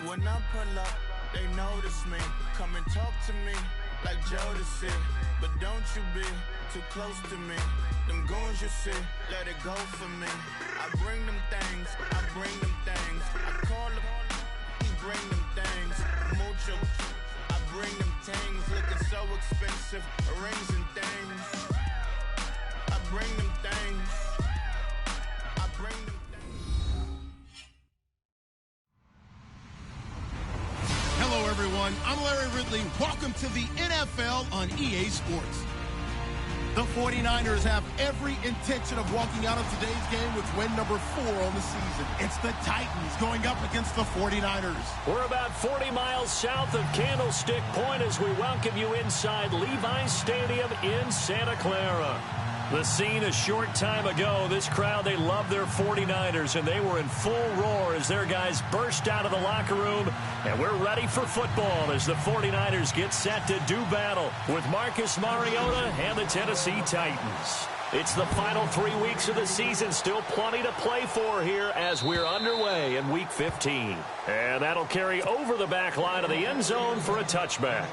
When I pull up, they notice me. Come and talk to me like Jodeci. But don't you be too close to me. Them goons you see, let it go for me. I bring them things, I bring them things. I call him, he bring them things. Mucho, I bring them things. Looking so expensive, rings and things. I bring them things. I bring them things. Hello, everyone. I'm Larry Ridley. Welcome to the NFL on EA Sports. The 49ers have every intention of walking out of today's game with win number 4 on the season. It's the Titans going up against the 49ers. We're about 40 miles south of Candlestick Point as we welcome you inside Levi's Stadium in Santa Clara. The scene a short time ago, this crowd, they love their 49ers, and they were in full roar as their guys burst out of the locker room. And we're ready for football as the 49ers get set to do battle with Marcus Mariota and the Tennessee Titans. It's the final 3 weeks of the season, still plenty to play for here as we're underway in Week 15. And that'll carry over the back line of the end zone for a touchback.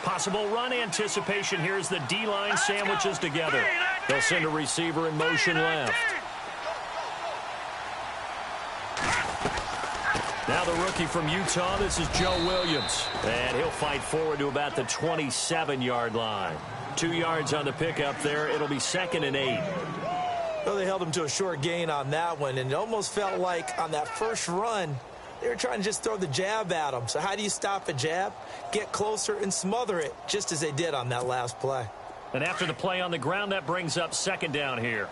Possible run anticipation here as the D-line sandwiches together. They'll send a receiver in motion left. Now the rookie from Utah, this is Joe Williams. And he'll fight forward to about the 27-yard line. 2 yards on the pickup there. It'll be 2nd and 8. Well, they held him to a short gain on that one, and it almost felt like on that first run, they were trying to just throw the jab at him. So how do you stop a jab? Get closer and smother it, just as they did on that last play. And after the play on the ground, that brings up 2nd down here.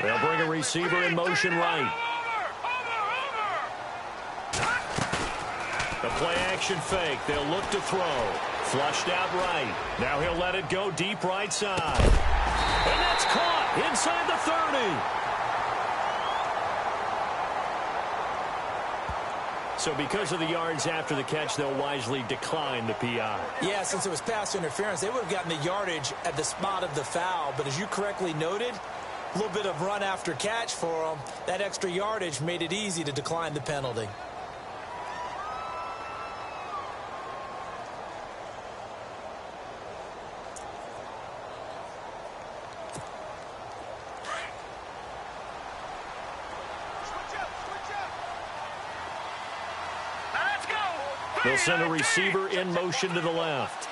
They'll bring a receiver in motion right. The play action fake. They'll look to throw. Flushed out right. Now he'll let it go deep right side. And that's caught inside the 30. So because of the yards after the catch, they'll wisely decline the PI. Yeah, since it was pass interference, they would have gotten the yardage at the spot of the foul. But as you correctly noted, a little bit of run after catch for them. That extra yardage made it easy to decline the penalty. They'll send a receiver in motion to the left.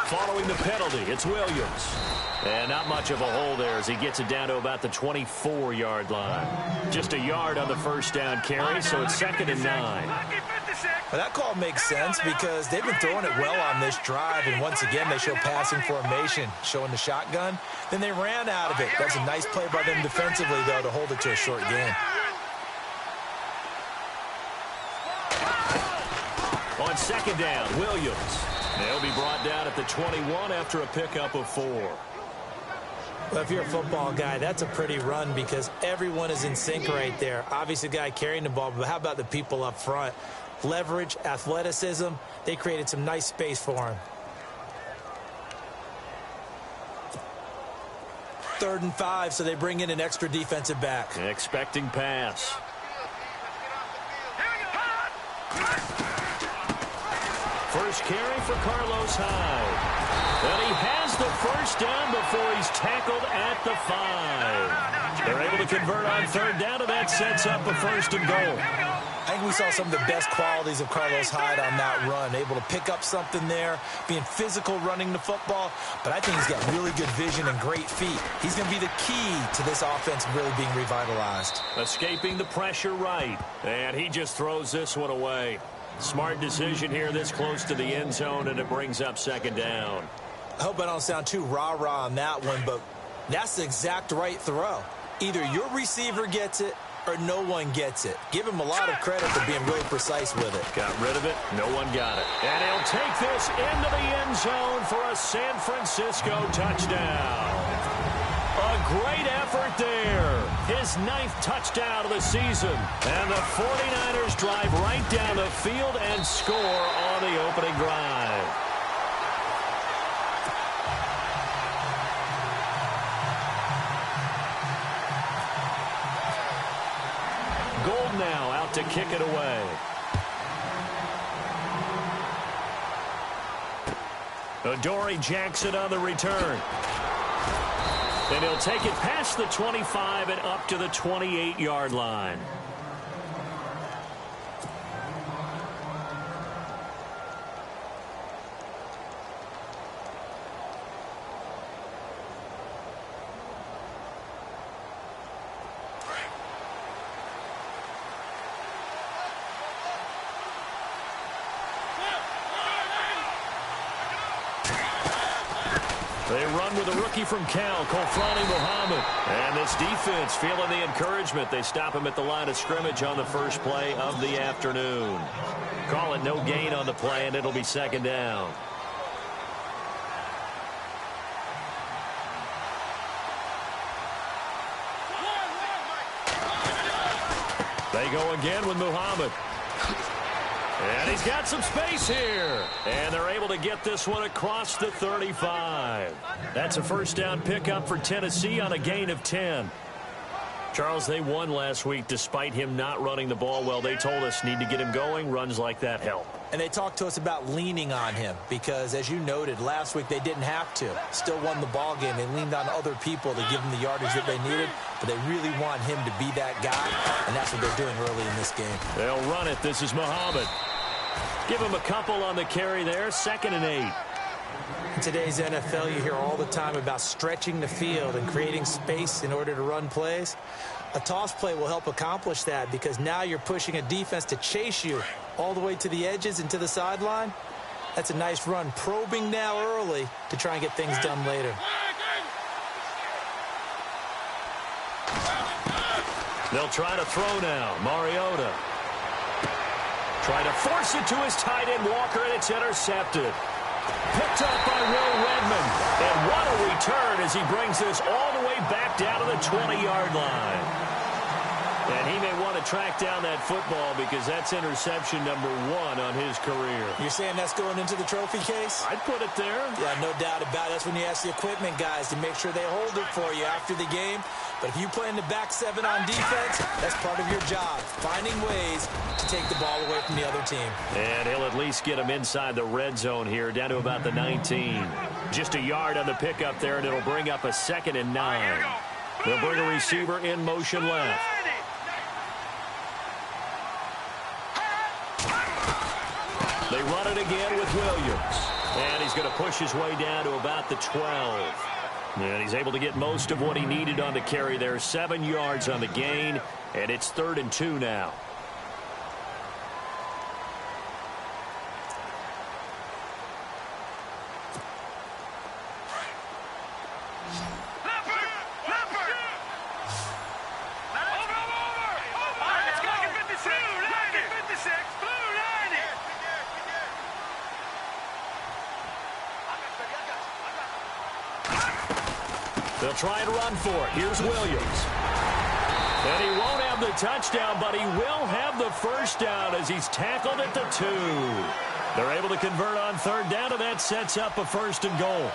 Following the penalty, it's Williams. And not much of a hole there as he gets it down to about the 24-yard line. Just a yard on the first down carry, so it's 2nd and 9. Well, that call makes sense because they've been throwing it well on this drive, and once again they show passing formation, showing the shotgun. Then they ran out of it. That's a nice play by them defensively, though, to hold it to a short gain. On 2nd down, Williams. They'll be brought down at the 21 after a pickup of 4. Well, if you're a football guy, that's a pretty run because everyone is in sync right there. Obviously, the guy carrying the ball, but how about the people up front? Leverage, athleticism, they created some nice space for him. 3rd and 5, so they bring in an extra defensive back. Expecting pass. first carry for Carlos Hyde. And he has the first down before he's tackled at the 5. They're able to convert on third down, and that sets up a first and goal. I think we saw some of the best qualities of Carlos Hyde on that run. Able to pick up something there, being physical running the football. But I think he's got really good vision and great feet. He's going to be the key to this offense really being revitalized. Escaping the pressure right. And he just throws this one away. Smart decision here this close to the end zone, and it brings up second down. I hope I don't sound too rah-rah on that one, but that's the exact right throw. Either your receiver gets it or no one gets it. Give him a lot of credit for being really precise with it. Got rid of it. No one got it. And he'll take this into the end zone for a San Francisco touchdown. A great effort there. His 9th touchdown of the season. And the 49ers drive right down the field and score on the opening drive. Gold now out to kick it away. Adoree Jackson on the return. And he'll take it past the 25 and up to the 28-yard line. They run with a rookie from Cal, Kofrani Muhammad. And this defense feeling the encouragement. They stop him at the line of scrimmage on the first play of the afternoon. Call it no gain on the play, and it'll be second down. They go again with Muhammad. And he's got some space here. And they're able to get this one across the 35. That's a first down pickup for Tennessee on a gain of 10. Charles, they won last week despite him not running the ball well. They told us need to get him going. Runs like that help. And they talked to us about leaning on him because, as you noted, last week they didn't have to. Still won the ball game. They leaned on other people to give them the yardage that they needed, but they really want him to be that guy, and that's what they're doing early in this game. They'll run it. This is Muhammad. Give him a couple on the carry there. 2nd and 8. In today's NFL, you hear all the time about stretching the field and creating space in order to run plays. A toss play will help accomplish that because now you're pushing a defense to chase you all the way to the edges and to the sideline. That's a nice run. Probing now early to try and get things done later. They'll try to throw now. Mariota. Trying to force it to his tight end, Walker, and it's intercepted. Picked up by Will Redmond. And what a return as he brings this all the way back down to the 20-yard line. And he may want to track down that football because that's interception number 1 on his career. You're saying that's going into the trophy case? I'd put it there. Yeah, no doubt about it. That's when you ask the equipment guys to make sure they hold it for you after the game. But if you play in the back 7 on defense, that's part of your job, finding ways to take the ball away from the other team. And he'll at least get him inside the red zone here, down to about the 19. Just a yard on the pickup there, and it'll bring up a 2nd and 9. They'll bring a receiver in motion left. They run it again with Williams. And he's going to push his way down to about the 12. And he's able to get most of what he needed on the carry there. 7 yards on the gain, and it's 3rd and 2 now. They'll try and run for it. Here's Williams. And he won't have the touchdown, but he will have the first down as he's tackled at the 2. They're able to convert on 3rd down, and that sets up a 1st and goal.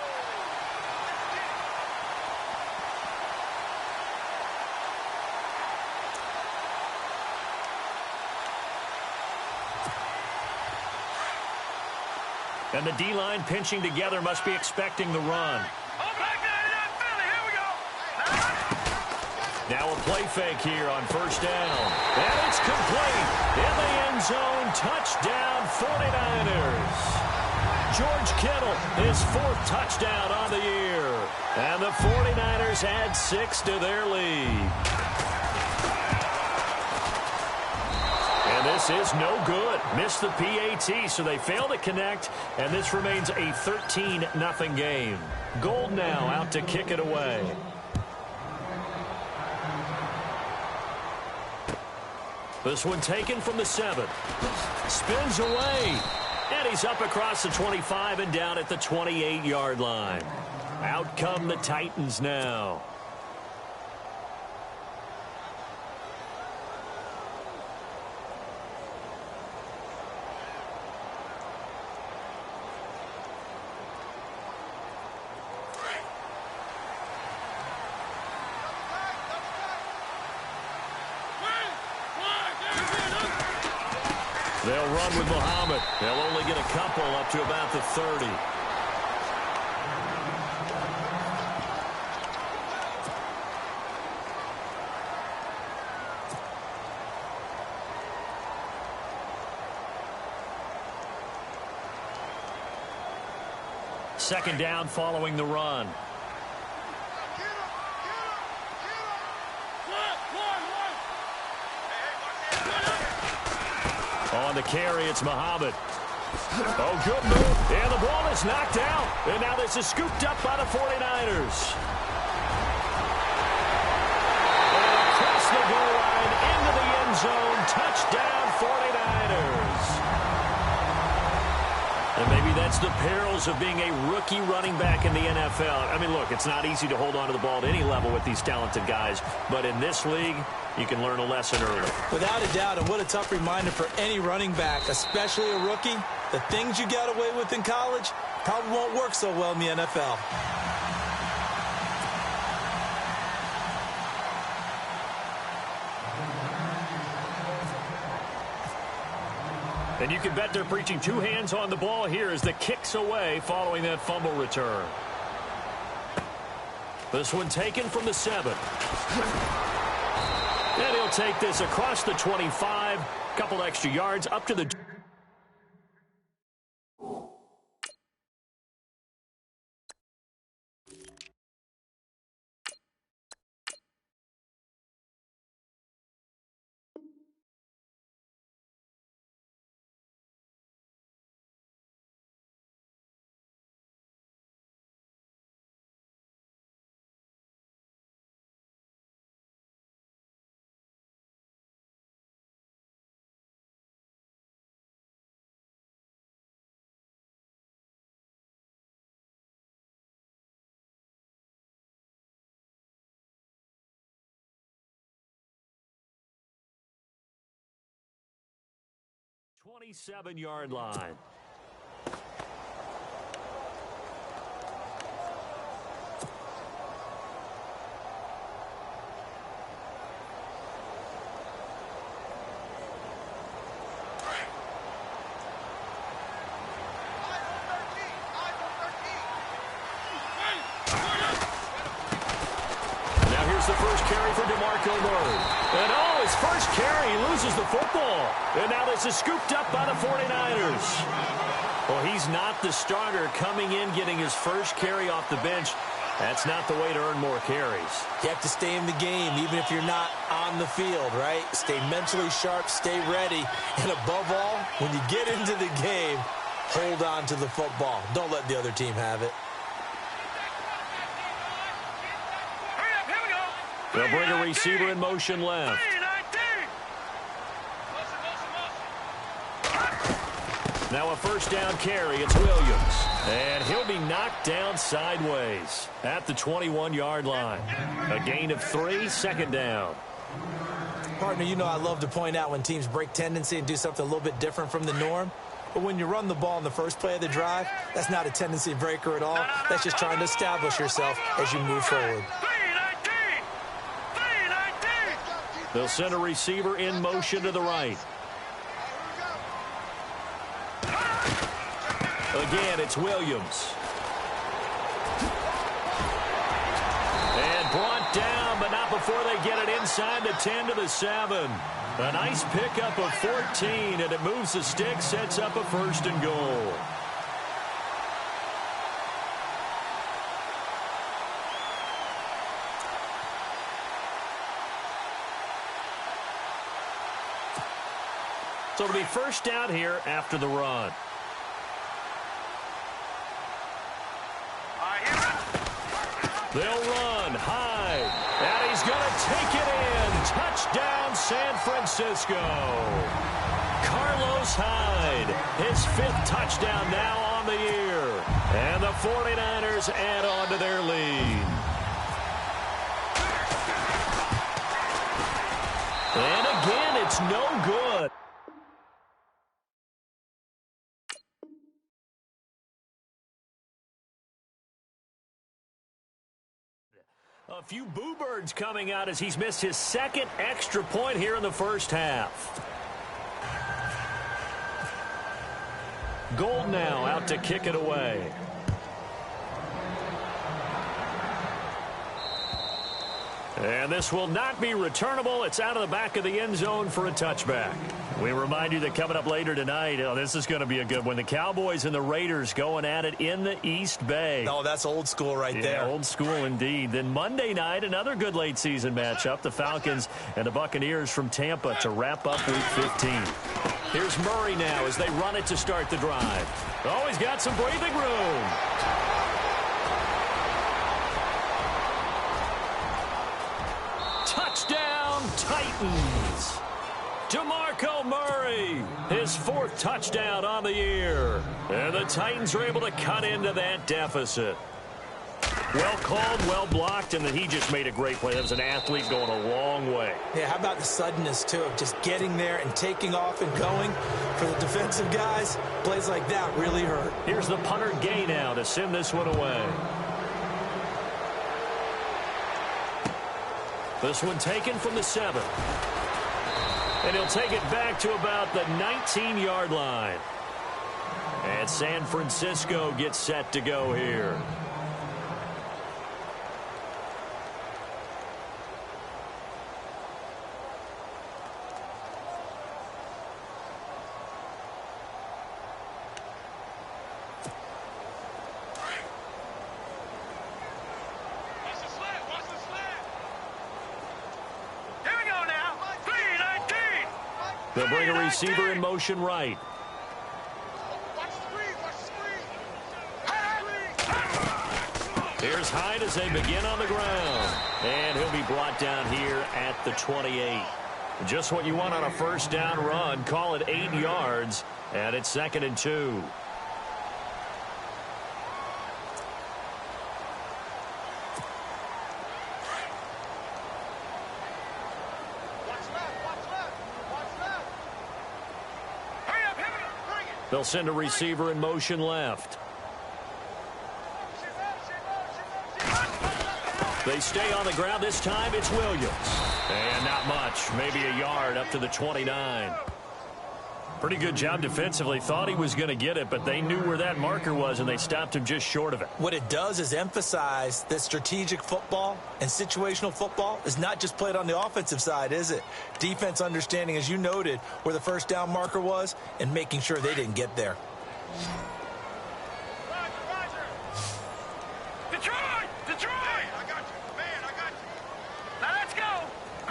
And the D-line pinching together must be expecting the run. Now a play fake here on first down. And it's complete. In the end zone, touchdown 49ers. George Kittle, his 4th touchdown on the year. And the 49ers add 6 to their lead. And this is no good. Missed the PAT, so they fail to connect, and this remains a 13-0 game. Gold now out to kick it away. This one taken from the 7. Spins away. And he's up across the 25 and down at the 28-yard line. Out come the Titans now. They'll run with Muhammad. They'll only get a couple up to about the 30. Second down following the run. On the carry, it's Muhammad. Oh, good move. And the ball is knocked out. And now this is scooped up by the 49ers. And across the goal line, into the end zone. Touchdown, 49ers. And maybe that's the perils of being a rookie running back in the NFL. I mean, look, it's not easy to hold on to the ball at any level with these talented guys. But in this league, you can learn a lesson early. Without a doubt, and what a tough reminder for any running back, especially a rookie. The things you got away with in college probably won't work so well in the NFL. And you can bet they're preaching 2 hands on the ball here as the kick's away following that fumble return. This one taken from the 7. And he'll take this across the 25. Couple extra yards up to the... ...27-yard line. Now here's the first carry for DeMarco Murray. And oh, his first carry, he loses the football. And now this is scooped up by the 49ers. Well, he's not the starter coming in, getting his first carry off the bench. That's not the way to earn more carries. You have to stay in the game, even if you're not on the field, right? Stay mentally sharp, stay ready. And above all, when you get into the game, hold on to the football. Don't let the other team have it. They'll bring a receiver in motion left. Now a first down carry. It's Williams. And he'll be knocked down sideways at the 21-yard line. A gain of 3, second down. Partner, you know I love to point out when teams break tendency and do something a little bit different from the norm. But when you run the ball in the first play of the drive, that's not a tendency breaker at all. That's just trying to establish yourself as you move forward. They'll send a receiver in motion to the right. Again, it's Williams. And brought down, but not before they get it inside the 10 to the 7. A nice pickup of 14, and it moves the stick, sets up a 1st and goal. So it'll be 1st down here after the run. They'll run, Hyde, and he's going to take it in. Touchdown, San Francisco. Carlos Hyde, his 5th touchdown now on the year. And the 49ers add on to their lead. And again, it's no good. A few boo birds coming out as he's missed his 2nd extra point here in the 1st half. Gold now out to kick it away. And this will not be returnable. It's out of the back of the end zone for a touchback. We remind you that coming up later tonight, this is going to be a good one. The Cowboys and the Raiders going at it in the East Bay. Oh, that's old school right there. Old school indeed. Then Monday night, another good late season matchup. The Falcons and the Buccaneers from Tampa to wrap up Week 15. Here's Murray now as they run it to start the drive. Oh, he's got some breathing room. Touchdown, Titans. DeMarco Murray, his 4th touchdown on the year. And the Titans are able to cut into that deficit. Well called, well blocked, and then he just made a great play. That was an athlete going a long way. Yeah, how about the suddenness, too, of just getting there and taking off and going? For the defensive guys, plays like that really hurt. Here's the punter Gay now to send this one away. This one taken from the 7. And he'll take it back to about the 19-yard line. And San Francisco gets set to go here. They'll bring a receiver in motion right. Here's Hyde as they begin on the ground. And he'll be brought down here at the 28. Just what you want on a 1st down run. Call it 8 yards. And it's 2nd and 2. They'll send a receiver in motion left. They stay on the ground. This time it's Williams. And not much. Maybe a yard up to the 29. Pretty good job defensively. Thought he was going to get it, but they knew where that marker was, and they stopped him just short of it. What it does is emphasize that strategic football and situational football is not just played on the offensive side, is it? Defense understanding, as you noted, where the 1st down marker was and making sure they didn't get there.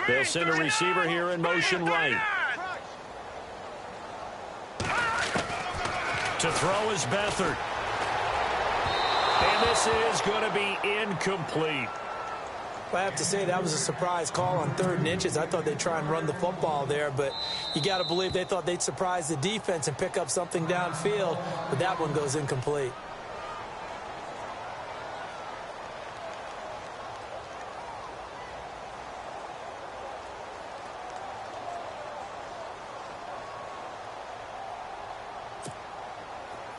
They'll send a receiver here in motion right. To throw is Beathard. And this is going to be incomplete. I have to say that was a surprise call on 3rd and inches. I thought they'd try and run the football there, but you got to believe they thought they'd surprise the defense and pick up something downfield, but that one goes incomplete.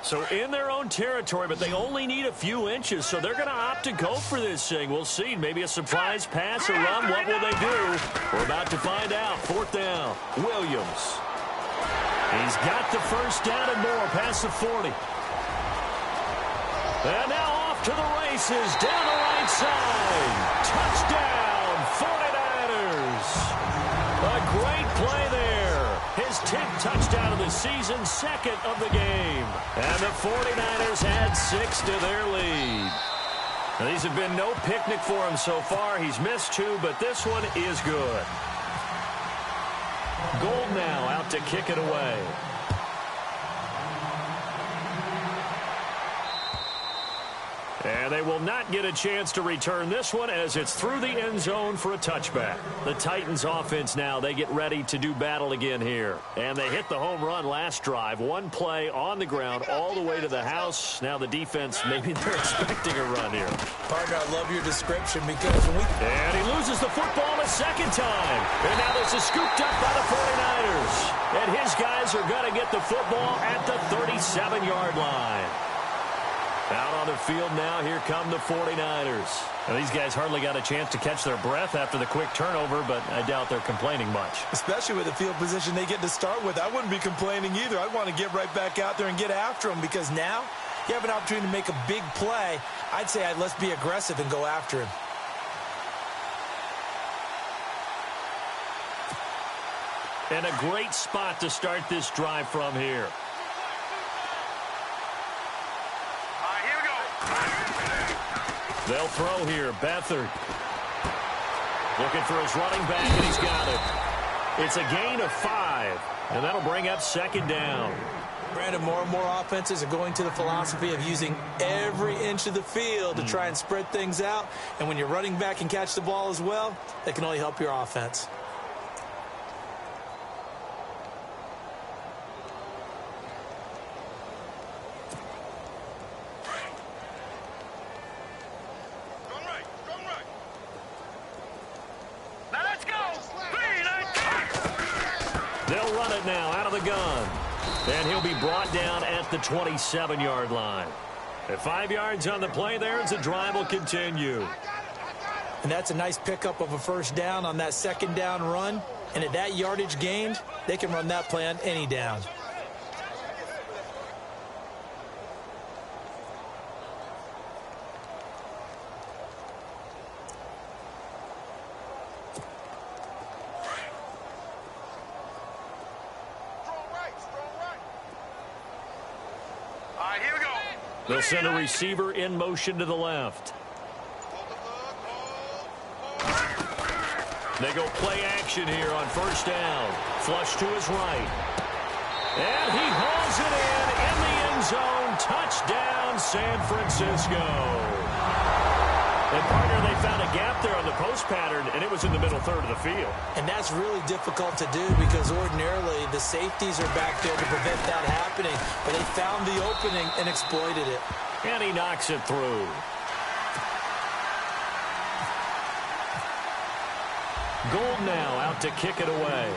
So in their own territory, but they only need a few inches, so they're going to opt to go for this thing. We'll see. Maybe a surprise pass or run. What will they do? We're about to find out. 4th down. Williams. He's got the 1st down and more past the 40. And now off to the races, down the right side. Touchdown, 49ers. A great play there. His 10th touchdown of the season, second of the game. And the 49ers add 6 to their lead. Now, these have been no picnic for him so far. He's missed 2, but this one is good. Gold now out to kick it away. And they will not get a chance to return this one as it's through the end zone for a touchback. The Titans offense now, they get ready to do battle again here. And they hit the home run last drive. One play on the ground all the way to the house. Now the defense, maybe they're expecting a run here. Partner, I love your description because when we... And he loses the football a second time. And now this is scooped up by the 49ers. And his guys are going to get the football at the 37-yard line. Out on the field now, here come the 49ers. Now, these guys hardly got a chance to catch their breath after the quick turnover, but I doubt they're complaining much. Especially with the field position they get to start with. I wouldn't be complaining either. I'd want to get right back out there and get after them because now you have an opportunity to make a big play. I'd say let's be aggressive and go after him. And a great spot to start this drive from here. They'll throw here. Beathard looking for his running back, and he's got it. It's a gain of 5, and that'll bring up second down. Brandon, more and more offenses are going to the philosophy of using every inch of the field to try and spread things out. And when you're running back and catch the ball as well, that can only help your offense. They'll run it now out of the gun. And he'll be brought down at the 27-yard line. At 5 yards on the play there, as the drive will continue. And that's a nice pickup of a first down on that second down run. And at that yardage gained, they can run that play on any down. They'll send a receiver in motion to the left. They go play action here on first down. Flush to his right. And he hauls it in the end zone. Touchdown, San Francisco. And, partner, they found a gap there on the post pattern, and it was in the middle third of the field. And that's really difficult to do because ordinarily the safeties are back there to prevent that happening. But they found the opening and exploited it. And he knocks it through. Gold now out to kick it away.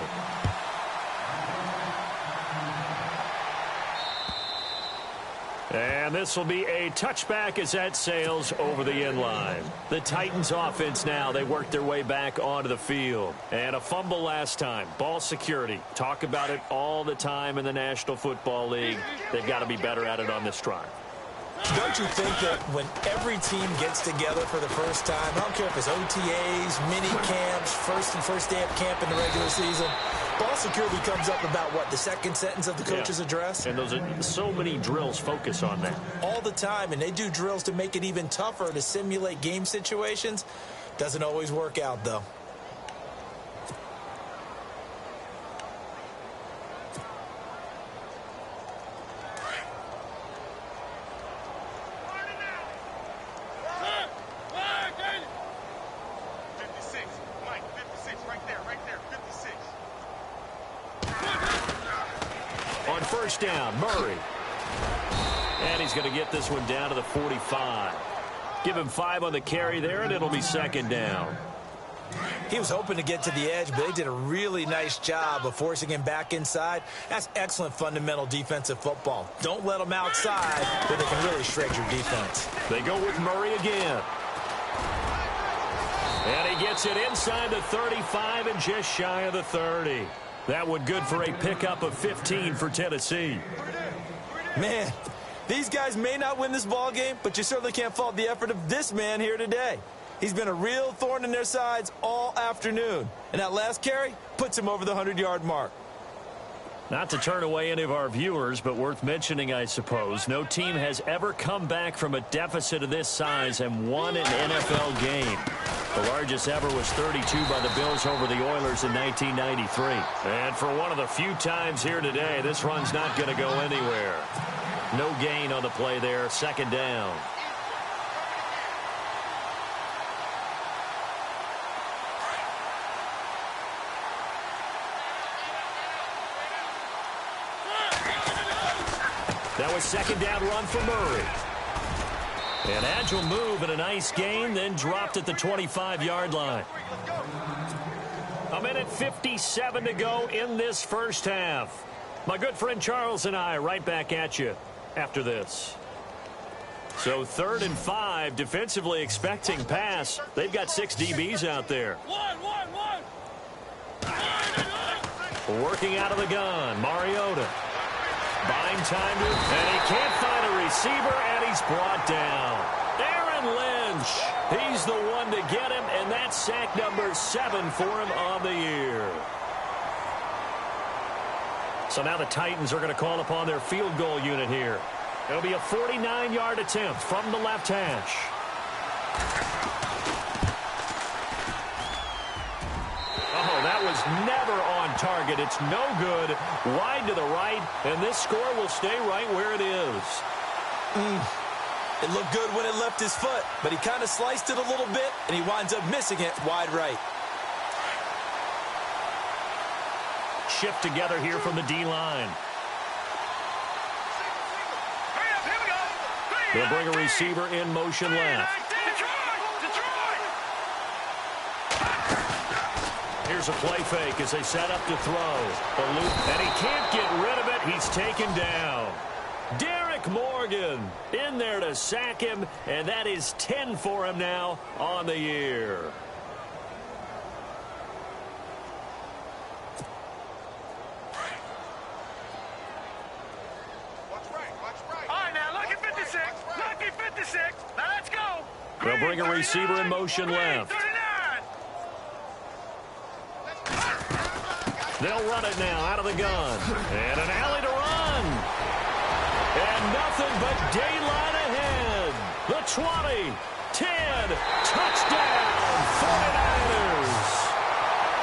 And this will be a touchback as that sails over the end line. The Titans offense now, they work their way back onto the field. And a fumble last time. Ball security. Talk about it all the time in the National Football League. They've got to be better at it on this drive. Don't you think that when every team gets together for the first time, I don't care if it's OTAs, mini camps, first day of camp in the regular season, ball security comes up about, what, the second sentence of the coach's address? And those are so many drills focus on that. All the time, and they do drills to make it even tougher to simulate game situations. Doesn't always work out, though. First down, Murray. And he's going to get this one down to the 45. Give him 5 on the carry there, and it'll be second down. He was hoping to get to the edge, but they did a really nice job of forcing him back inside. That's excellent fundamental defensive football. Don't let them outside, but they can really shred your defense. They go with Murray again. And he gets it inside the 35 and just shy of the 30. That one good for a pickup of 15 for Tennessee. Man, These guys may not win this ball game, but you certainly can't fault the effort of this man here today. He's been a real thorn in their sides all afternoon. And that last carry puts him over the 100-yard mark. Not to turn away any of our viewers, but worth mentioning, I suppose, no team has ever come back from a deficit of this size and won an NFL game. The largest ever was 32 by the Bills over the Oilers in 1993. And for one of the few times here today, this run's not going to go anywhere. No gain on the play there, second down. That was second down run for Murray. An agile move and a nice gain, then dropped at the 25-yard line. A minute 57 to go in this first half. My good friend Charles and I right back at you after this. So 3rd and 5, defensively expecting pass. They've got 6 DBs out there. Working out of the gun, Mariota. Buying time, and he can't find a receiver, and he's brought down. Aaron Lynch, he's the one to get him, and that's sack number 7 for him on the year. So now the Titans are going to call upon their field goal unit here. It'll be a 49-yard attempt from the left hash. Oh, that was never on target. It's no good. Wide to the right, and this score will stay right where it is. It looked good when it left his foot, but he kind of sliced it a little bit, and he winds up missing it wide right. Shift together here from the D-line. They'll bring a receiver in motion left. Here's a play fake as they set up to throw. A loop, and he can't get rid of it. He's taken down. Derek Morgan in there to sack him, and that is 10 for him now on the year. They'll bring a receiver in motion left. They'll run it now out of the gun. And an alley to run. And nothing but daylight ahead. The 20, 10, touchdown, 49ers.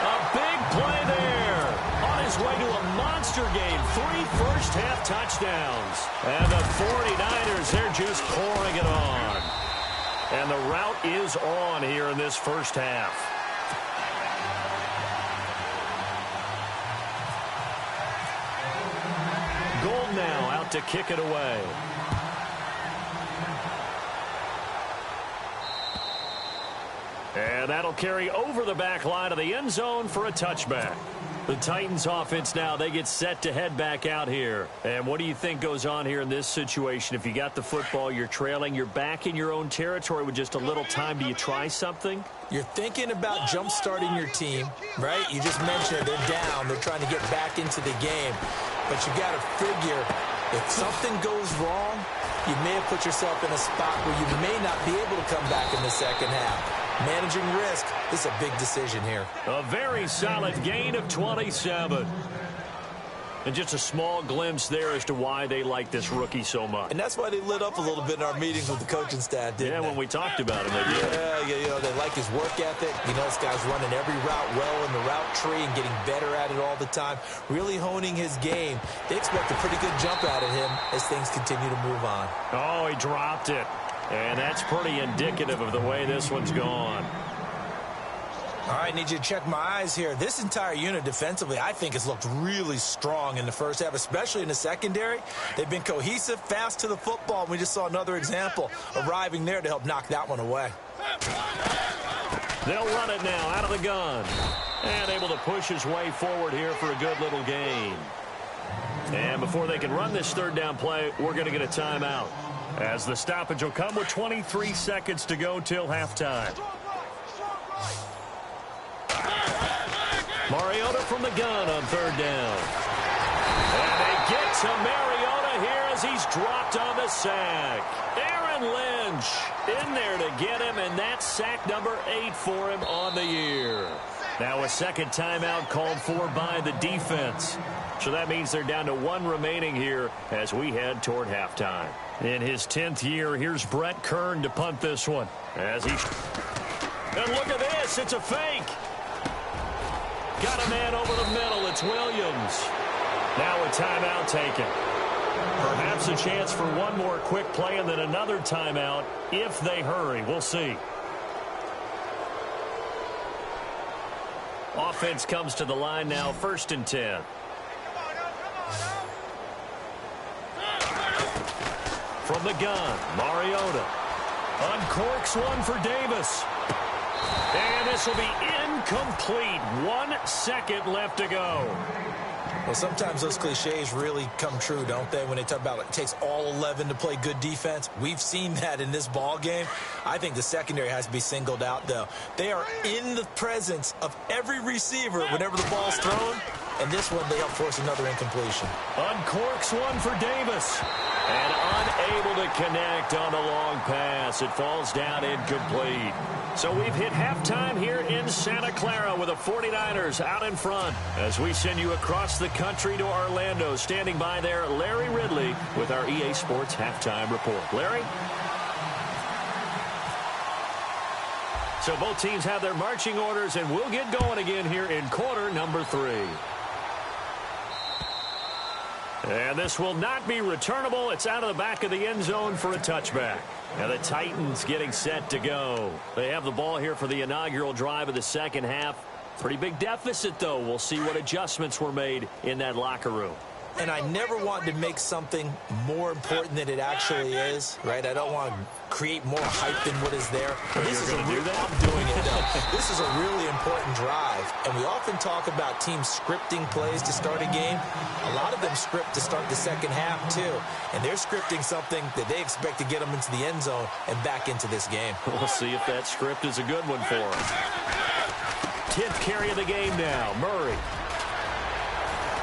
A big play there. On his way to a monster game, 3 first-half touchdowns. And the 49ers, they're just pouring it on. And the route is on here in this first half. Gold now out to kick it away. And that'll carry over the back line of the end zone for a touchback. The Titans offense now, they get set to head back out here. And what do you think goes on here in this situation? If you got the football, you're trailing, you're back in your own territory with just a little time. Do you try something? You're thinking about jump-starting your team, right? You just mentioned it. They're down. They're trying to get back into the game. But you got to figure if something goes wrong, you may have put yourself in a spot where you may not be able to come back in the second half. Managing risk is a big decision here. A very solid gain of 27. And just a small glimpse there as to why they like this rookie so much. And that's why they lit up a little bit in our meetings with the coaching staff, didn't they? When we talked about him, they did. Yeah, you know, they like his work ethic. You know, this guy's running every route well in the route tree and getting better at it all the time, really honing his game. They expect a pretty good jump out of him as things continue to move on. Oh, he dropped it. And that's pretty indicative of the way this one's gone. All right, need you to check my eyes here. This entire unit defensively, I think, has looked really strong in the first half, especially in the secondary. They've been cohesive, fast to the football, and we just saw another example arriving there to help knock that one away. They'll run it now out of the gun. And able to push his way forward here for a good little gain. And before they can run this third down play, we're going to get a timeout, as the stoppage will come with 23 seconds to go till halftime. Mariota from the gun on third down. And they get to Mariota here as he's dropped on the sack. Aaron Lynch in there to get him, and that's sack number 8 for him on the year. Now a second timeout called for by the defense. So that means they're down to 1 remaining here as we head toward halftime. In his 10th year, here's Brett Kern to punt this one. And look at this, it's a fake. Got a man over the middle, it's Williams. Now a timeout taken. Perhaps a chance for one more quick play and then another timeout if they hurry. We'll see. Offense comes to the line now, 1st and 10. From the gun, Mariota uncorks one for Davis. And this will be incomplete. 1 second left to go. Well, sometimes those cliches really come true, don't they? When they talk about it takes all 11 to play good defense. We've seen that in this ball game. I think the secondary has to be singled out, though. They are in the presence of every receiver whenever the ball's thrown. And this one, they help force another incompletion. Uncorks one for Davis. And unable to connect on the long pass. It falls down incomplete. So we've hit halftime here in Santa Clara with the 49ers out in front. As we send you across the country to Orlando, standing by there, Larry Ridley with our EA Sports Halftime Report. Larry? So both teams have their marching orders, and we'll get going again here in quarter number 3. And this will not be returnable. It's out of the back of the end zone for a touchback. Now the Titans getting set to go. They have the ball here for the inaugural drive of the second half. Pretty big deficit, though. We'll see what adjustments were made in that locker room. And I never want to make something more important than it actually is, right? I don't want to create more hype than what is there. This is I'm doing it, though. This is a really important drive. And we often talk about teams scripting plays to start a game. A lot of them script to start the second half, too. And they're scripting something that they expect to get them into the end zone and back into this game. We'll see if that script is a good one for them. 10th carry of the game now, Murray.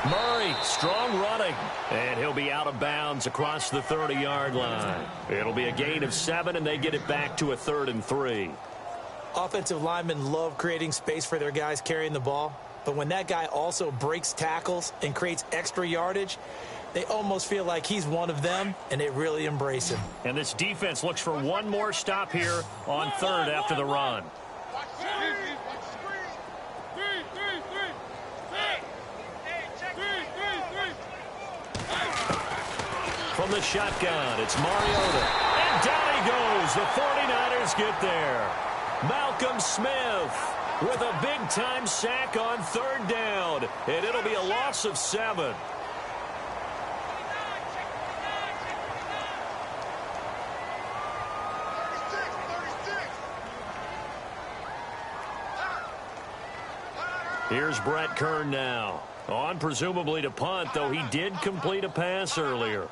Murray, strong running, and he'll be out of bounds across the 30-yard line. It'll be a gain of 7, and they get it back to a 3rd and 3. Offensive linemen love creating space for their guys carrying the ball, but when that guy also breaks tackles and creates extra yardage, they almost feel like he's one of them, and they really embrace him. And this defense looks for one more stop here on 3rd after the run. From the shotgun, it's Mariota. And down he goes. The 49ers get there. Malcolm Smith with a big-time sack on 3rd down. And it'll be a loss of 7. Here's Brett Kern now. On presumably to punt, though he did complete a pass earlier.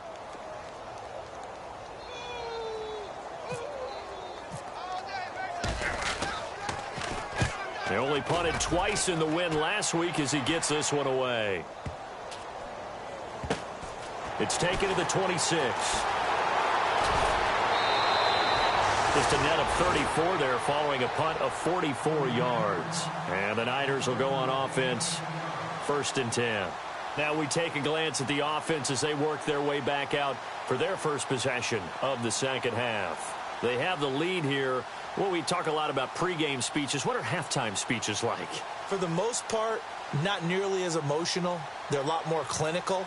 They only punted twice in the win last week as he gets this one away. It's taken to the 26. Just a net of 34 there following a punt of 44 yards. And the Niners will go on offense, 1st and 10. Now we take a glance at the offense as they work their way back out for their first possession of the second half. They have the lead here. Well, we talk a lot about pregame speeches. What are halftime speeches like? For the most part, not nearly as emotional. They're a lot more clinical.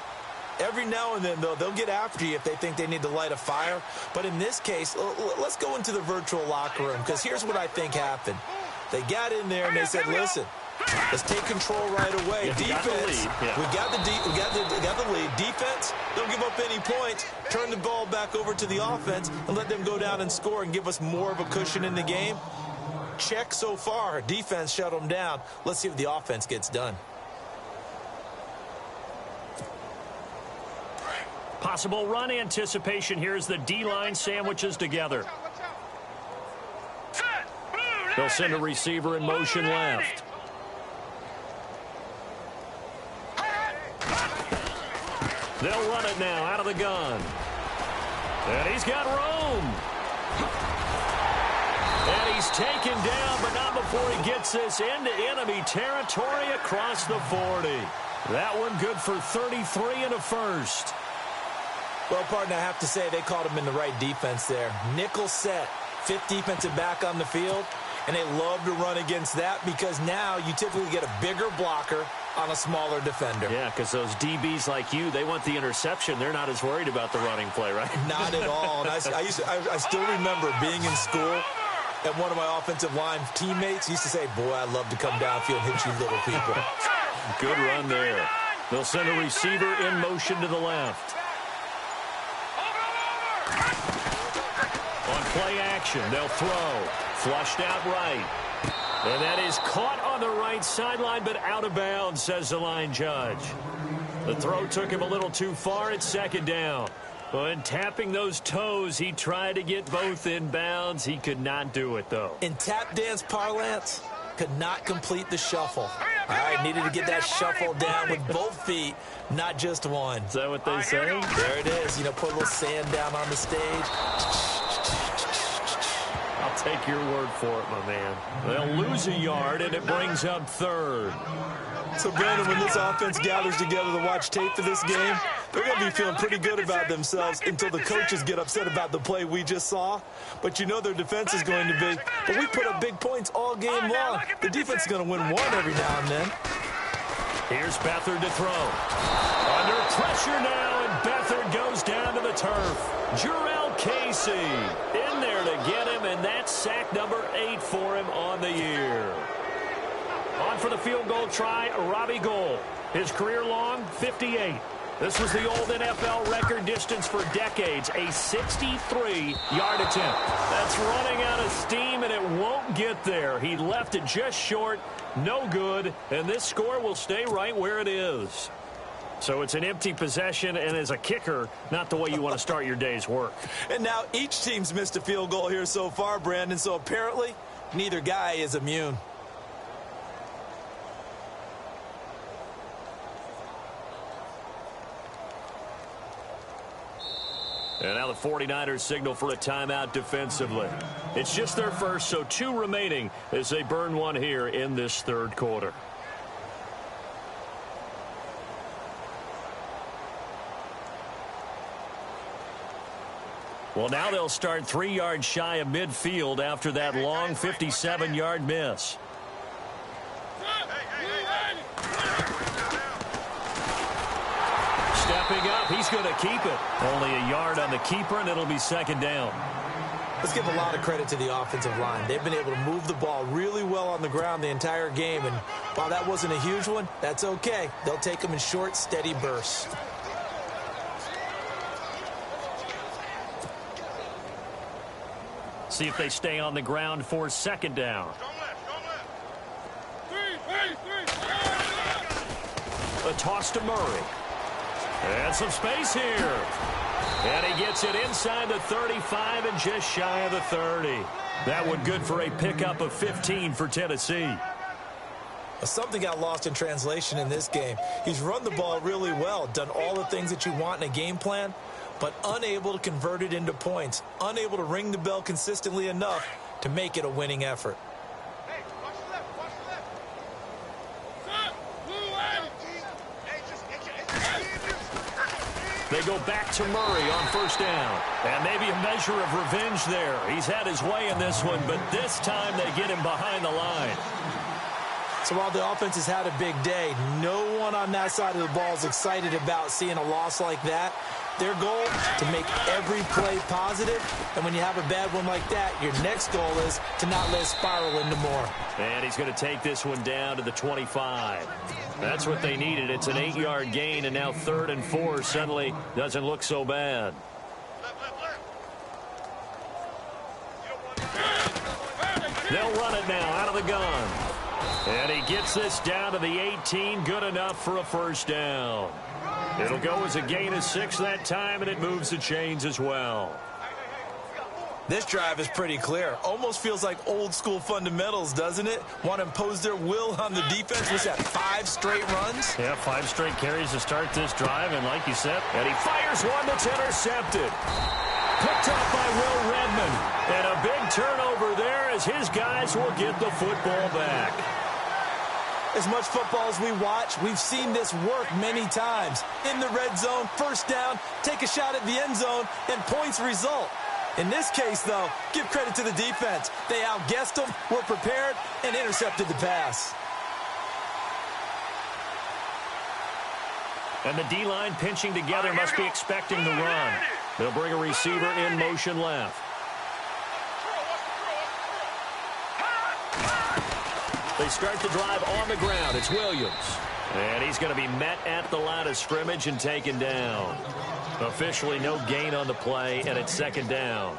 Every now and then, though, they'll get after you if they think they need to light a fire. But in this case, let's go into the virtual locker room, because here's what I think happened. They got in there and they said, listen, let's take control right away. Defense, we got the lead. Defense, don't give up any points. Turn the ball back over to the offense and let them go down and score and give us more of a cushion in the game. Check so far. Defense shut them down. Let's see if the offense gets done. Possible run anticipation here as the D-line sandwiches together. They'll send a receiver in motion left. They'll run it now out of the gun. And he's got room. And he's taken down, but not before he gets this into enemy territory across the 40. That one good for 33 and a first. Well, partner, I have to say they called him in the right defense there. Nickel set, fifth defensive back on the field, and they love to run against that because now you typically get a bigger blocker on a smaller defender. Yeah, because those DBs like you, they want the interception. They're not as worried about the running play, right? Not at all. And I still remember being in school, and one of my offensive line teammates used to say, boy, I'd love to come downfield and hit you little people. Good run there. They'll send a receiver in motion to the left. On play action, they'll throw. Flushed out right. And that is caught on the right sideline, but out of bounds, says the line judge. The throw took him a little too far at second down. When tapping those toes, he tried to get both in bounds. He could not do it, though. In tap dance parlance, could not complete the shuffle. All right, needed to get that shuffle down with both feet, not just one. Is that what they say? There it is. You know, put a little sand down on the stage. I'll take your word for it, my man. They'll lose a yard, and it brings up third. So, Brandon, when this offense gathers together to watch tape for this game, they're going to be feeling pretty good about themselves until the coaches get upset about the play we just saw. But you know their defense is going to be. But we put up big points all game long. The defense is going to win one every now and then. Here's Beathard to throw. Under pressure now, and Beathard goes down to the turf. Jurrell Casey in there to get him, and that's sack number 8 for him on the year. On for the field goal try, Robbie Gould. His career long, 58. This was the old NFL record distance for decades, a 63-yard attempt. That's running out of steam, and it won't get there. He left it just short, no good, and this score will stay right where it is. So it's an empty possession, and as a kicker, not the way you want to start your day's work. And now each team's missed a field goal here so far, Brandon, so apparently neither guy is immune. And now the 49ers signal for a timeout defensively. It's just their first, so 2 remaining as they burn one here in this third quarter. Well, now they'll start 3 yards shy of midfield after that long 57-yard miss. Stepping up, he's going to keep it. Only a yard on the keeper, and it'll be second down. Let's give a lot of credit to the offensive line. They've been able to move the ball really well on the ground the entire game, and while that wasn't a huge one, that's okay. They'll take them in short, steady bursts. See if they stay on the ground for second down. A toss to Murray. And some space here. And he gets it inside the 35 and just shy of the 30. That one good for a pickup of 15 for Tennessee. Something got lost in translation in this game. He's run the ball really well, done all the things that you want in a game plan, but unable to convert it into points, unable to ring the bell consistently enough to make it a winning effort. They go back to Murray on first down. And maybe a measure of revenge there. He's had his way in this one, but this time they get him behind the line. So while the offense has had a big day, no one on that side of the ball is excited about seeing a loss like that. Their goal, to make every play positive. And when you have a bad one like that, your next goal is to not let it spiral into more. And he's going to take this one down to the 25. That's what they needed. It's an 8-yard gain, and now 3rd and 4 suddenly doesn't look so bad. They'll run it now out of the gun. And he gets this down to the 18. Good enough for a first down. It'll go as a gain of 6 that time, and it moves the chains as well. This drive is pretty clear. Almost feels like old school fundamentals, doesn't it? Want to impose their will on the defense. Was that 5 straight runs? Yeah, 5 straight carries to start this drive, and like you said, and he fires one that's intercepted. Picked up by Will Redmond. And a big turnover there as his guys will get the football back. As much football as we watch, we've seen this work many times. In the red zone, first down, take a shot at the end zone, and points result. In this case, though, give credit to the defense. They outguessed them, were prepared, and intercepted the pass. And the D-line pinching together must be expecting the run. They'll bring a receiver in motion left. They start the drive on the ground. It's Williams. And he's going to be met at the line of scrimmage and taken down. Officially no gain on the play, and it's second down.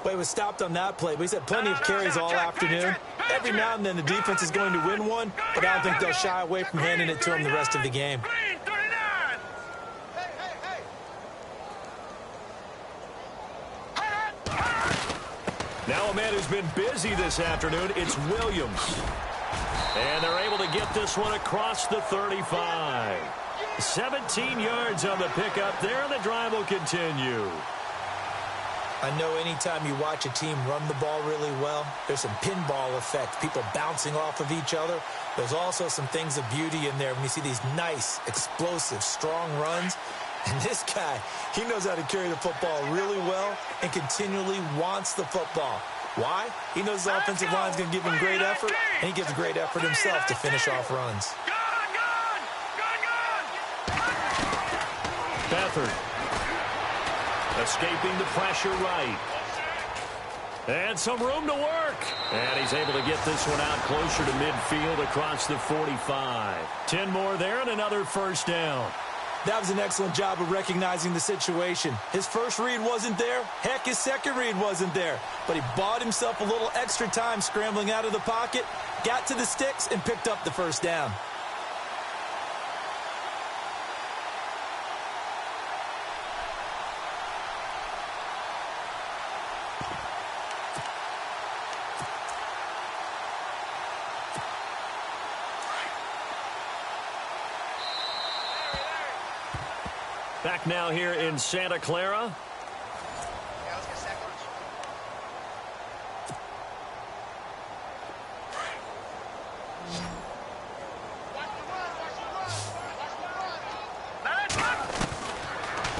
But he was stopped on that play, but he's had plenty of carries all afternoon. Every now and then the defense is going to win one, but I don't think they'll shy away from handing it to him the rest of the game. Now a man who's been busy this afternoon, it's Williams. And they're able to get this one across the 35. 17 yards on the pickup there, and the drive will continue. I know anytime you watch a team run the ball really well, there's some pinball effect, people bouncing off of each other. There's also some things of beauty in there when you see these nice, explosive, strong runs. And this guy, he knows how to carry the football really well and continually wants the football. Why? He knows his offensive line is going to give him great effort, and he gives great effort himself to finish off runs. Beathard escaping the pressure right. And some room to work. And he's able to get this one out closer to midfield across the 45. 10 more there and another first down. That was an excellent job of recognizing the situation. His first read wasn't there. Heck, his second read wasn't there. But he bought himself a little extra time scrambling out of the pocket, got to the sticks, and picked up the first down. Back now here in Santa Clara.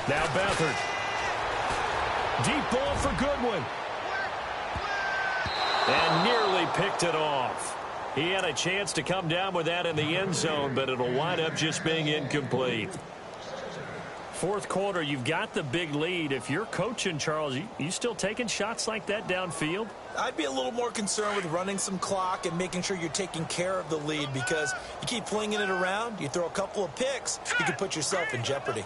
Now Beathard. Deep ball for Goodwin. And nearly picked it off. He had a chance to come down with that in the end zone, but it'll wind up just being incomplete. Fourth quarter, you've got the big lead. If you're coaching, Charles, you still taking shots like that downfield? I'd be a little more concerned with running some clock and making sure you're taking care of the lead, because you keep flinging it around, you throw a couple of picks, you can put yourself in jeopardy.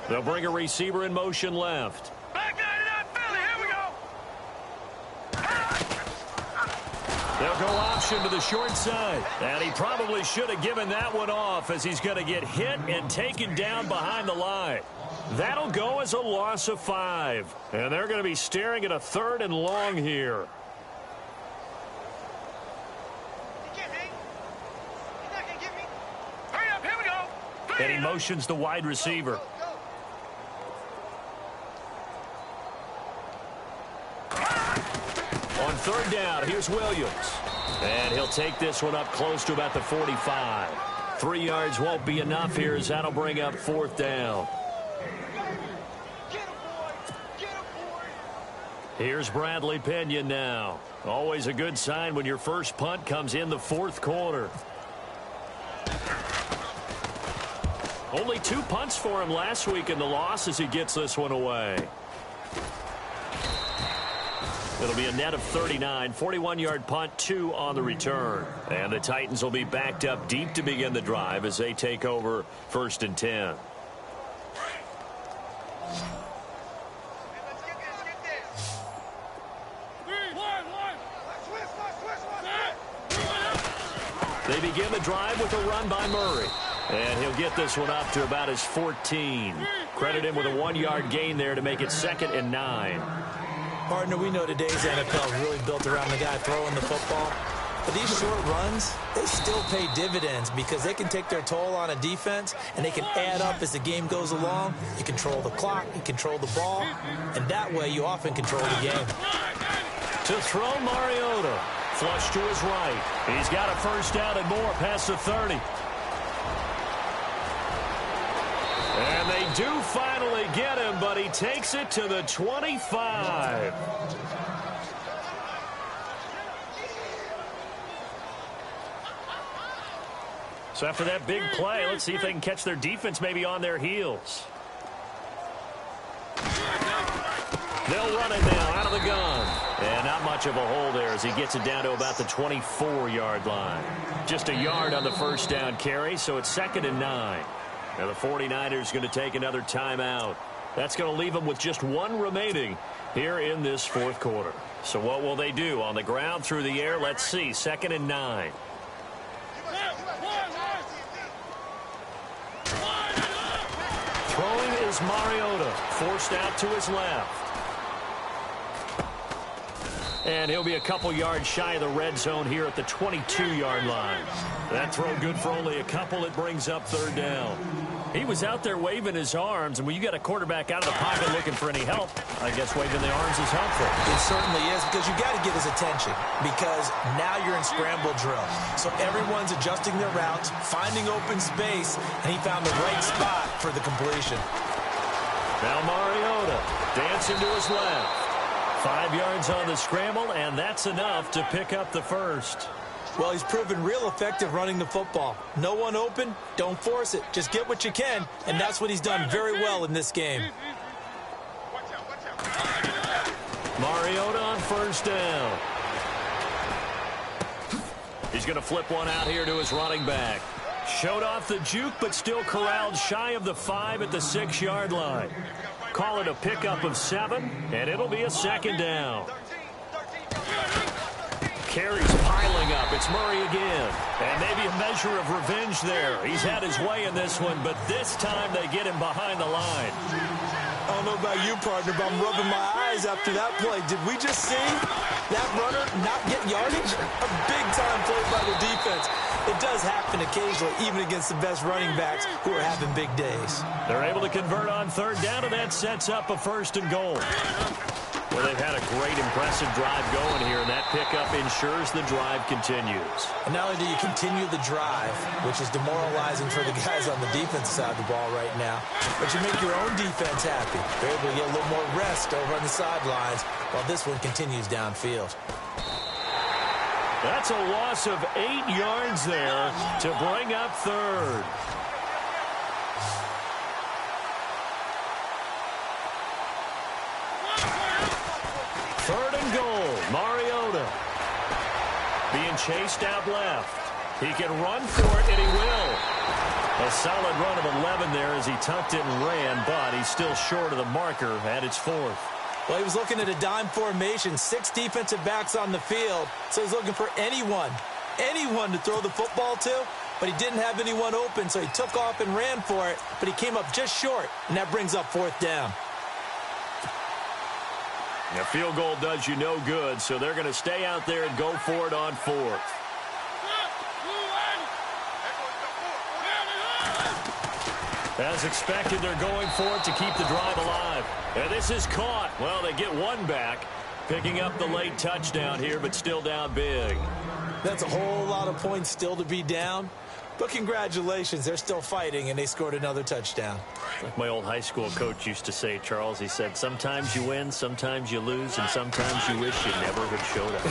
They'll bring a receiver in motion left. They'll go option to the short side. And he probably should have given that one off, as he's going to get hit and taken down behind the line. That'll go as a loss of 5. And they're going to be staring at a 3rd and long here. And he motions the wide receiver. On 3rd down, here's Williams. And he'll take this one up close to about the 45. 3 yards won't be enough here, as that'll bring up 4th down. Here's Bradley Pinion now. Always a good sign when your first punt comes in the 4th quarter. Only 2 punts for him last week in the loss as he gets this one away. It'll be a net of 39, 41-yard punt, 2 on the return. And the Titans will be backed up deep to begin the drive as they take over 1st and 10. They begin the drive with a run by Murray. And he'll get this one up to about his 14. Credit him with a 1-yard gain there to make it 2nd and 9. Partner, we know today's NFL is really built around the guy throwing the football. But these short runs, they still pay dividends because they can take their toll on a defense and they can add up as the game goes along. You control the clock, you control the ball, and that way you often control the game. To throw, Mariota. Flush to his right. He's got a first down and more past the 30. And they do finally get him, but he takes it to the 25. So after that big play, let's see if they can catch their defense maybe on their heels. They'll run it now out of the gun. And not much of a hole there as he gets it down to about the 24-yard line. Just a yard on the first down carry, so it's 2nd and 9. Now the 49ers going to take another timeout. That's going to leave them with just 1 remaining here in this 4th quarter. So what will they do? On the ground, through the air, let's see. 2nd and 9. Throwing is Mariota, forced out to his left. And he'll be a couple yards shy of the red zone here at the 22-yard line. That throw good for only a couple. It brings up 3rd down. He was out there waving his arms, and when you got a quarterback out of the pocket looking for any help, I guess waving the arms is helpful. It certainly is, because you got to get his attention, because now you're in scramble drill. So everyone's adjusting their routes, finding open space, and he found the right spot for the completion. Now Mariota dancing to his left. 5 yards on the scramble, and that's enough to pick up the first. Well, he's proven real effective running the football. No one open, don't force it. Just get what you can, and that's what he's done very well in this game. Mariota on first down. He's going to flip one out here to his running back. Showed off the juke, but still corralled shy of the 5 at the 6-yard line. Call it a pickup of 7, and it'll be a 2nd down. Carries piling up. It's Murray again. And maybe a measure of revenge there. He's had his way in this one, but this time they get him behind the line. I don't know about you, partner, but I'm rubbing my eyes after that play. Did we just see that runner not get yardage? A big-time play by the defense. It does happen occasionally, even against the best running backs who are having big days. They're able to convert on 3rd down, and that sets up a 1st and goal. Well, they've had a great, impressive drive going here, and that pickup ensures the drive continues. And not only do you continue the drive, which is demoralizing for the guys on the defense side of the ball right now, but you make your own defense happy. They're able to get a little more rest over on the sidelines while this one continues downfield. That's a loss of 8 yards there to bring up 3rd. Mariota being chased out left. He can run for it, and he will. A solid run of 11 there as he tucked it and ran, but he's still short of the marker at its 4th. Well, he was looking at a dime formation, 6 defensive backs on the field, so he's looking for anyone to throw the football to, but he didn't have anyone open, so he took off and ran for it, but he came up just short, and that brings up 4th down. A field goal does you no good, so they're going to stay out there and go for it on 4th. As expected, they're going for it to keep the drive alive. And this is caught. Well, they get one back, picking up the late touchdown here, but still down big. That's a whole lot of points still to be down. But congratulations, they're still fighting, and they scored another touchdown. Like my old high school coach used to say, Charles, he said, sometimes you win, sometimes you lose, and sometimes you wish you never had showed up.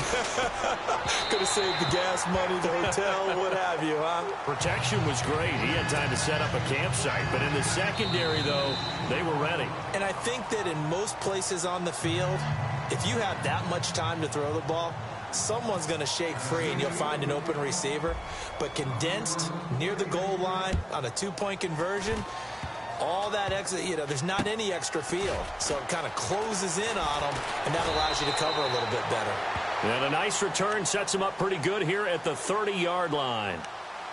Could have saved the gas money, the hotel, what have you, huh? Protection was great. He had time to set up a campsite, but in the secondary, though, they were ready. And I think that in most places on the field, if you have that much time to throw the ball, someone's going to shake free and you'll find an open receiver. But condensed near the goal line on a 2-point conversion, all that extra, there's not any extra field. So it kind of closes in on them, and that allows you to cover a little bit better. And a nice return sets him up pretty good here at the 30-yard line.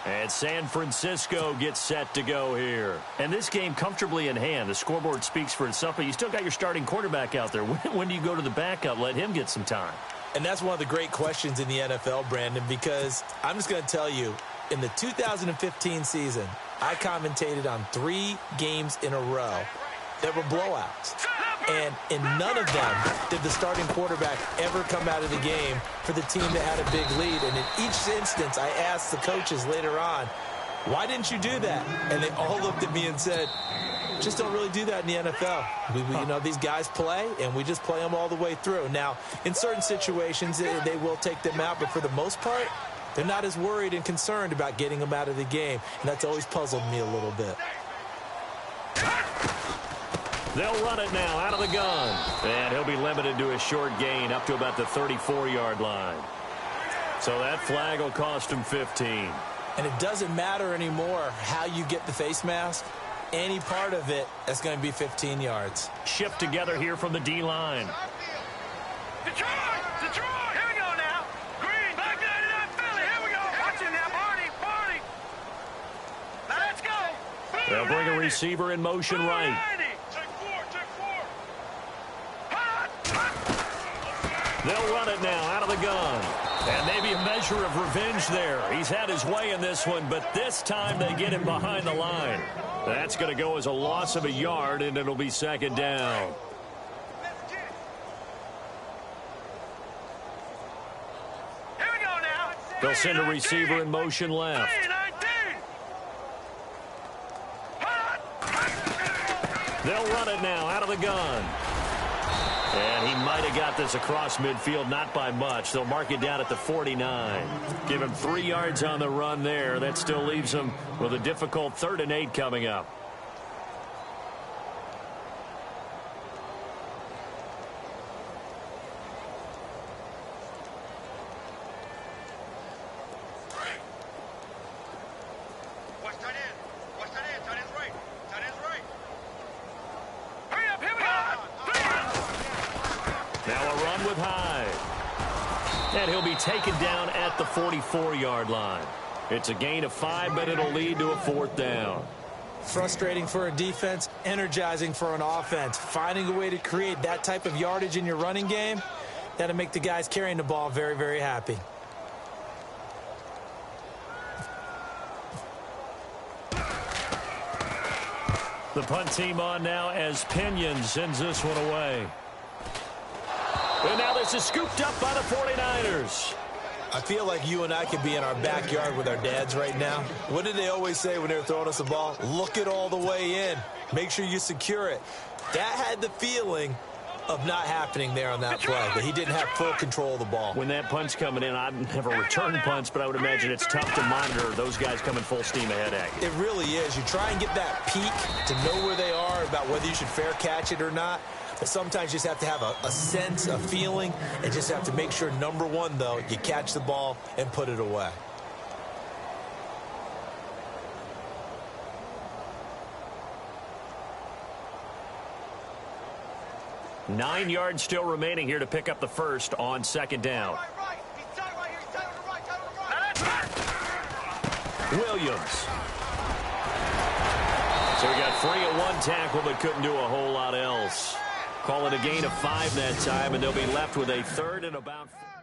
And San Francisco gets set to go here. And this game comfortably in hand. The scoreboard speaks for itself, but you still got your starting quarterback out there. When do you go to the backup? Let him get some time. And that's one of the great questions in the NFL, Brandon, because I'm just going to tell you, in the 2015 season, I commentated on 3 games in a row that were blowouts. And in none of them did the starting quarterback ever come out of the game for the team that had a big lead. And in each instance, I asked the coaches later on, why didn't you do that? And they all looked at me and said, just don't really do that in the NFL. You know, these guys play, and we just play them all the way through. Now, in certain situations, they will take them out, but for the most part, they're not as worried and concerned about getting them out of the game. And that's always puzzled me a little bit. They'll run it now out of the gun. And he'll be limited to a short gain up to about the 34-yard line. So that flag will cost him 15. And it doesn't matter anymore how you get the face mask. Any part of it, that's going to be 15 yards. Shift together here from the D-line. Detroit! Detroit! Here we go now. Green, back there to that Philly. Here we go. Watch it now, Barney. Now let's go. They'll bring a receiver in motion right. Take four. They'll run it now out of the gun. And maybe a measure of revenge there. He's had his way in this one, but this time they get him behind the line. That's going to go as a loss of a yard, and it'll be second down. Here we go now. They'll send a receiver in motion left. They'll run it now out of the gun. And he might have got this across midfield, not by much. They'll mark it down at the 49. Give him 3 yards on the run there. That still leaves him with a difficult 3rd and 8 coming up. And he'll be taken down at the 44-yard line. It's a gain of 5, but it'll lead to a 4th down. Frustrating for a defense, energizing for an offense. Finding a way to create that type of yardage in your running game, that'll make the guys carrying the ball very, very happy. The punt team on now as Pinion sends this one away. And now this is scooped up by the 49ers. I feel like you and I could be in our backyard with our dads right now. What did they always say when they were throwing us the ball? Look it all the way in. Make sure you secure it. That had the feeling of not happening there on that play, that he didn't have full control of the ball. When that punt's coming in, I've never returned punts, but I would imagine it's tough to monitor those guys coming full steam ahead at you. It really is. You try and get that peek to know where they are, about whether you should fair catch it or not. But sometimes you just have to have a sense, a feeling, and just have to make sure, number one, though, you catch the ball and put it away. Nine yards still remaining here to pick up the first on second down. Williams. So we got free at one tackle, but couldn't do a whole lot else. Call it a gain of 5 that time, and they'll be left with a 3rd and about 4.